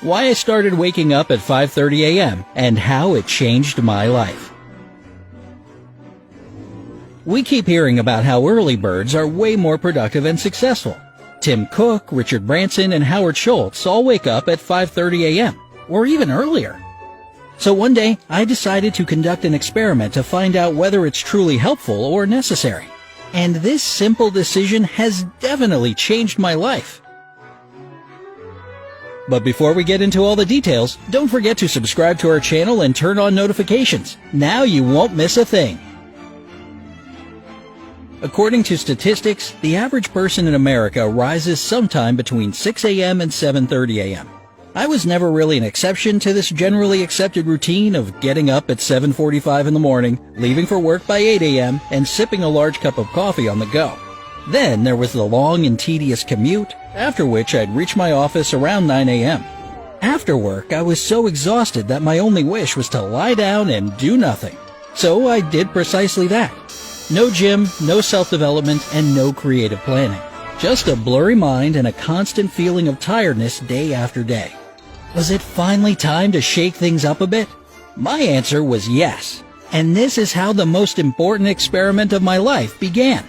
why I started waking up at 5:30 a.m., and how it changed my life. We keep hearing about how early birds are way more productive and successful. Tim Cook, Richard Branson, and Howard Schultz all wake up at 5:30 a.m., or even earlier. So one day, I decided to conduct an experiment to find out whether it's truly helpful or necessary. And this simple decision has definitely changed my life. But before we get into all the details, don't forget to subscribe to our channel and turn on notifications. Now you won't miss a thing. According to statistics, the average person in America rises sometime between 6 a.m. and 7:30 a.m. I was never really an exception to this generally accepted routine of getting up at 7:45 in the morning, leaving for work by 8 a.m., and sipping a large cup of coffee on the go. Then there was the long and tedious commute, after which I'd reach my office around 9 a.m. After work, I was so exhausted that my only wish was to lie down and do nothing. So I did precisely that. No gym, no self-development, and no creative planning. Just a blurry mind and a constant feeling of tiredness day after day. Was it finally time to shake things up a bit? My answer was yes. And this is how the most important experiment of my life began.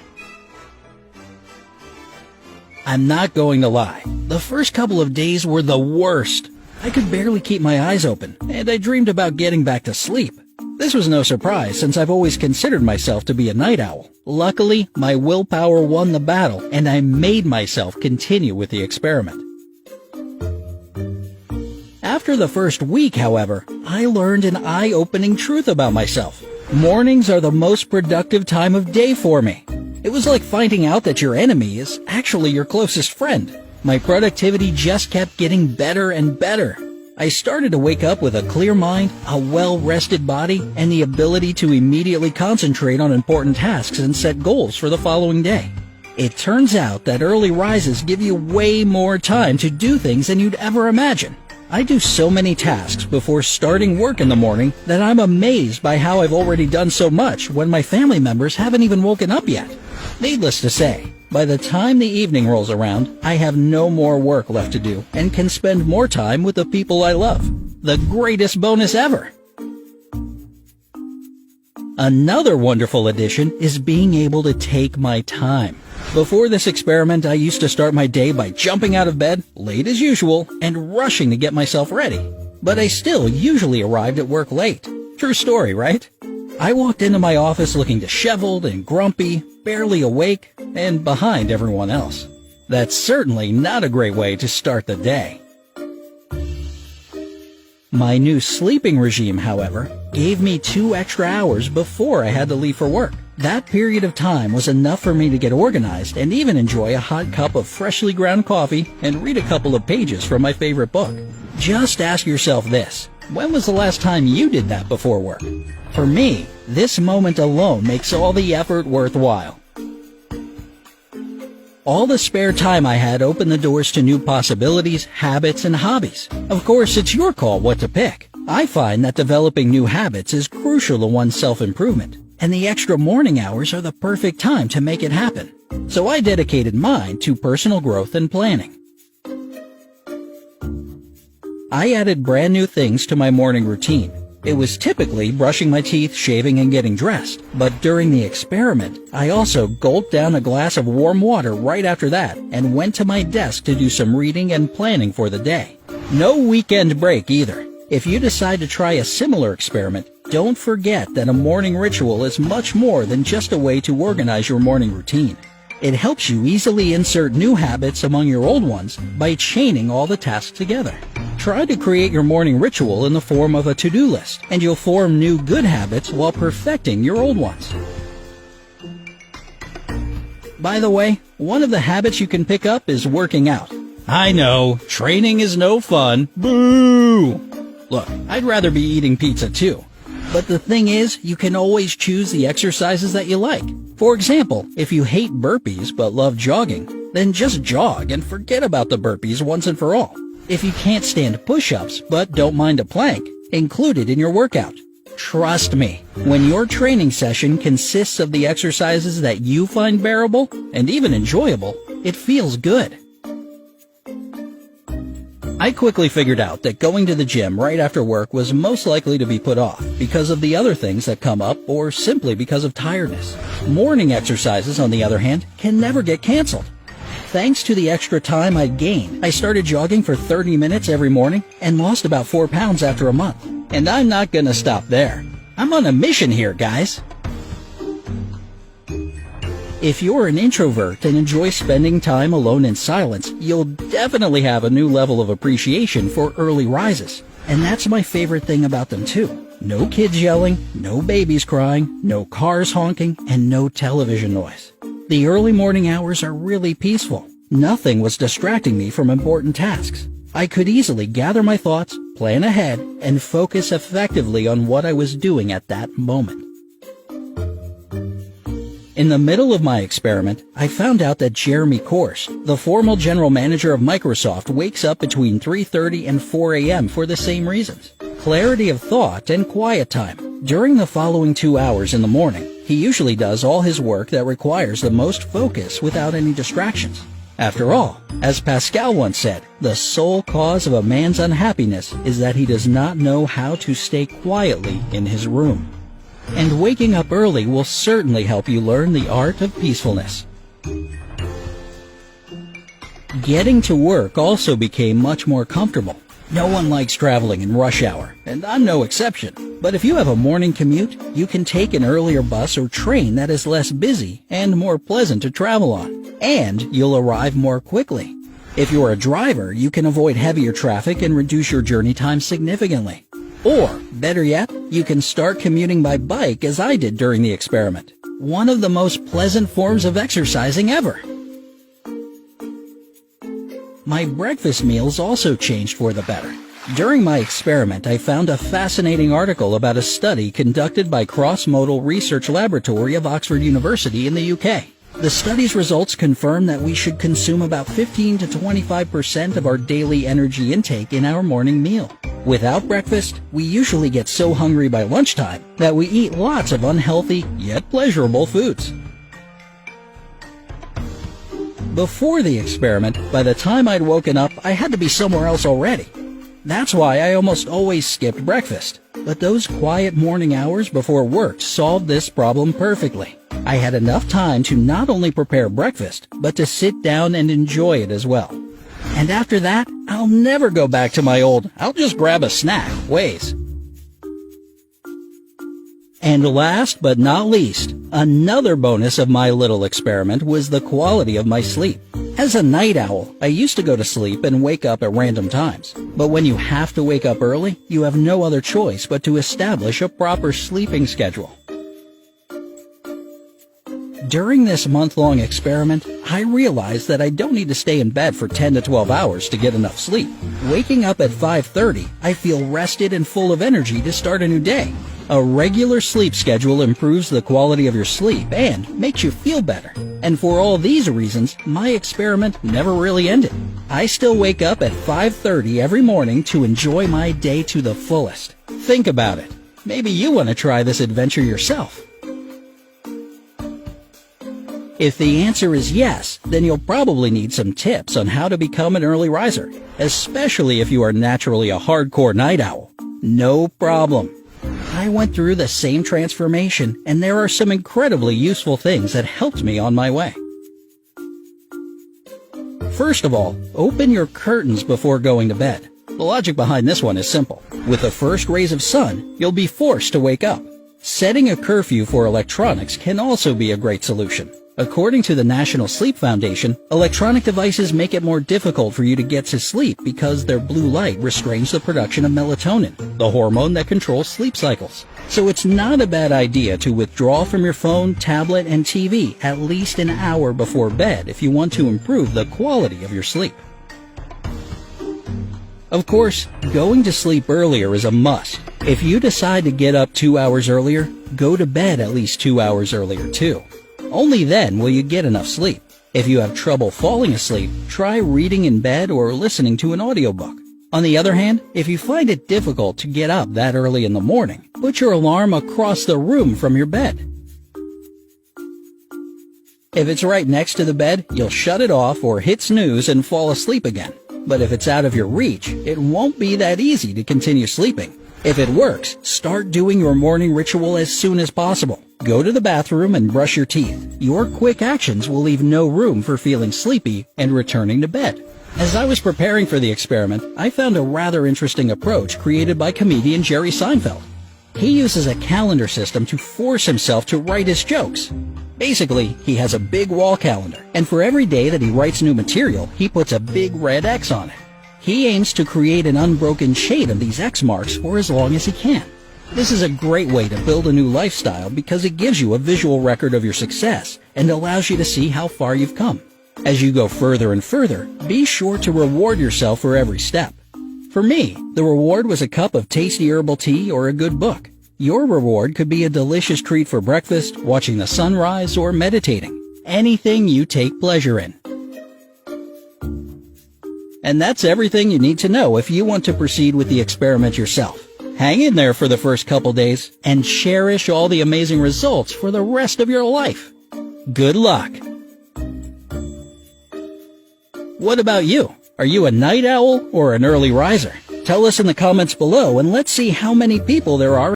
I'm not going to lie. The first couple of days were the worst. I could barely keep my eyes open, and I dreamed about getting back to sleep. This was no surprise since I've always considered myself to be a night owl. Luckily, my willpower won the battle, and I made myself continue with the experiment. After the first week, however, I learned an eye-opening truth about myself. Mornings are the most productive time of day for me. It was like finding out that your enemy is actually your closest friend. My productivity just kept getting better and better. I started to wake up with a clear mind, a well-rested body, and the ability to immediately concentrate on important tasks and set goals for the following day. It turns out that early rises give you way more time to do things than you'd ever imagine. I do so many tasks before starting work in the morning that I'm amazed by how I've already done so much when my family members haven't even woken up yet. Needless to say, by the time the evening rolls around, I have no more work left to do and can spend more time with the people I love. The greatest bonus ever! Another wonderful addition is being able to take my time. Before this experiment, I used to start my day by jumping out of bed, late as usual, and rushing to get myself ready. But I still usually arrived at work late. True story, right? I walked into my office looking disheveled and grumpy, barely awake, and behind everyone else. That's certainly not a great way to start the day. My new sleeping regime, however, gave me 2 extra hours before I had to leave for work. That period of time was enough for me to get organized and even enjoy a hot cup of freshly ground coffee and read a couple of pages from my favorite book. Just ask yourself this: when was the last time you did that before work? For me, this moment alone makes all the effort worthwhile. All the spare time I had opened the doors to new possibilities, habits, and hobbies. Of course, it's your call what to pick. I find that developing new habits is crucial to one's self-improvement, and the extra morning hours are the perfect time to make it happen. So I dedicated mine to personal growth and planning. I added brand new things to my morning routine. It was typically brushing my teeth, shaving, and getting dressed. But during the experiment, I also gulped down a glass of warm water right after that and went to my desk to do some reading and planning for the day. No weekend break either. If you decide to try a similar experiment, don't forget that a morning ritual is much more than just a way to organize your morning routine. It helps you easily insert new habits among your old ones by chaining all the tasks together. Try to create your morning ritual in the form of a to-do list, and you'll form new good habits while perfecting your old ones. By the way, one of the habits you can pick up is working out. I know, training is no fun. Boo! Look, I'd rather be eating pizza too. But the thing is, you can always choose the exercises that you like. For example, if you hate burpees but love jogging, then just jog and forget about the burpees once and for all. If you can't stand push-ups but don't mind a plank, include it in your workout. Trust me, when your training session consists of the exercises that you find bearable and even enjoyable, it feels good. I quickly figured out that going to the gym right after work was most likely to be put off because of the other things that come up or simply because of tiredness. Morning exercises, on the other hand, can never get canceled. Thanks to the extra time I'd gained, I started jogging for 30 minutes every morning and lost about 4 pounds after a month. And I'm not gonna stop there. I'm on a mission here, guys. If you're an introvert and enjoy spending time alone in silence, you'll definitely have a new level of appreciation for early rises. And that's my favorite thing about them too. No kids yelling, no babies crying, no cars honking, and no television noise. The early morning hours are really peaceful. Nothing was distracting me from important tasks. I could easily gather my thoughts, plan ahead, and focus effectively on what I was doing at that moment. In the middle of my experiment, I found out that Jeremy Course, the former general manager of Microsoft, wakes up between 3:30 and 4 a.m. for the same reasons: clarity of thought and quiet time. During the following 2 hours in the morning, he usually does all his work that requires the most focus without any distractions. After all, as Pascal once said, the sole cause of a man's unhappiness is that he does not know how to stay quietly in his room. And waking up early will certainly help you learn the art of peacefulness. Getting to work also became much more comfortable. No one likes traveling in rush hour, and I'm no exception. But if you have a morning commute, you can take an earlier bus or train that is less busy and more pleasant to travel on, and you'll arrive more quickly. If you're a driver, you can avoid heavier traffic and reduce your journey time significantly. Or, better yet, you can start commuting by bike as I did during the experiment. One of the most pleasant forms of exercising ever. My breakfast meals also changed for the better. During my experiment, I found a fascinating article about a study conducted by Cross-Modal Research Laboratory of Oxford University in the UK. The study's results confirm that we should consume about 15 to 25% of our daily energy intake in our morning meal. Without breakfast, we usually get so hungry by lunchtime that we eat lots of unhealthy yet pleasurable foods. Before the experiment, by the time I'd woken up, I had to be somewhere else already. That's why I almost always skipped breakfast. But those quiet morning hours before work solved this problem perfectly. I had enough time to not only prepare breakfast, but to sit down and enjoy it as well. And after that, I'll never go back to my old, I'll just grab a snack ways. And last but not least, another bonus of my little experiment was the quality of my sleep. As a night owl, I used to go to sleep and wake up at random times. But when you have to wake up early, you have no other choice but to establish a proper sleeping schedule. During this month-long experiment, I realized that I don't need to stay in bed for 10 to 12 hours to get enough sleep. Waking up at 5:30, I feel rested and full of energy to start a new day. A regular sleep schedule improves the quality of your sleep and makes you feel better. And for all these reasons, my experiment never really ended. I still wake up at 5:30 every morning to enjoy my day to the fullest. Think about it. Maybe you want to try this adventure yourself. If the answer is yes, then you'll probably need some tips on how to become an early riser, especially if you are naturally a hardcore night owl. No problem. I went through the same transformation, and there are some incredibly useful things that helped me on my way. First of all, open your curtains before going to bed. The logic behind this one is simple. With the first rays of sun, you'll be forced to wake up. Setting a curfew for electronics can also be a great solution. According to the National Sleep Foundation, electronic devices make it more difficult for you to get to sleep because their blue light restrains the production of melatonin, the hormone that controls sleep cycles. So it's not a bad idea to withdraw from your phone, tablet, and TV at least an hour before bed if you want to improve the quality of your sleep. Of course, going to sleep earlier is a must. If you decide to get up 2 hours earlier, go to bed at least 2 hours earlier too. Only then will you get enough sleep. If you have trouble falling asleep, try reading in bed or listening to an audiobook. On the other hand, if you find it difficult to get up that early in the morning, put your alarm across the room from your bed. If it's right next to the bed, you'll shut it off or hit snooze and fall asleep again. But if it's out of your reach, it won't be that easy to continue sleeping. If it works, start doing your morning ritual as soon as possible. Go to the bathroom and brush your teeth. Your quick actions will leave no room for feeling sleepy and returning to bed. As I was preparing for the experiment, I found a rather interesting approach created by comedian Jerry Seinfeld. He uses a calendar system to force himself to write his jokes. Basically, he has a big wall calendar, and for every day that he writes new material, he puts a big red X on it. He aims to create an unbroken chain of these X marks for as long as he can. This is a great way to build a new lifestyle because it gives you a visual record of your success and allows you to see how far you've come. As you go further and further, be sure to reward yourself for every step. For me, the reward was a cup of tasty herbal tea or a good book. Your reward could be a delicious treat for breakfast, watching the sunrise, or meditating. Anything you take pleasure in. And that's everything you need to know if you want to proceed with the experiment yourself. Hang in there for the first couple days and cherish all the amazing results for the rest of your life. Good luck! What about you? Are you a night owl or an early riser? Tell us in the comments below and let's see how many people there are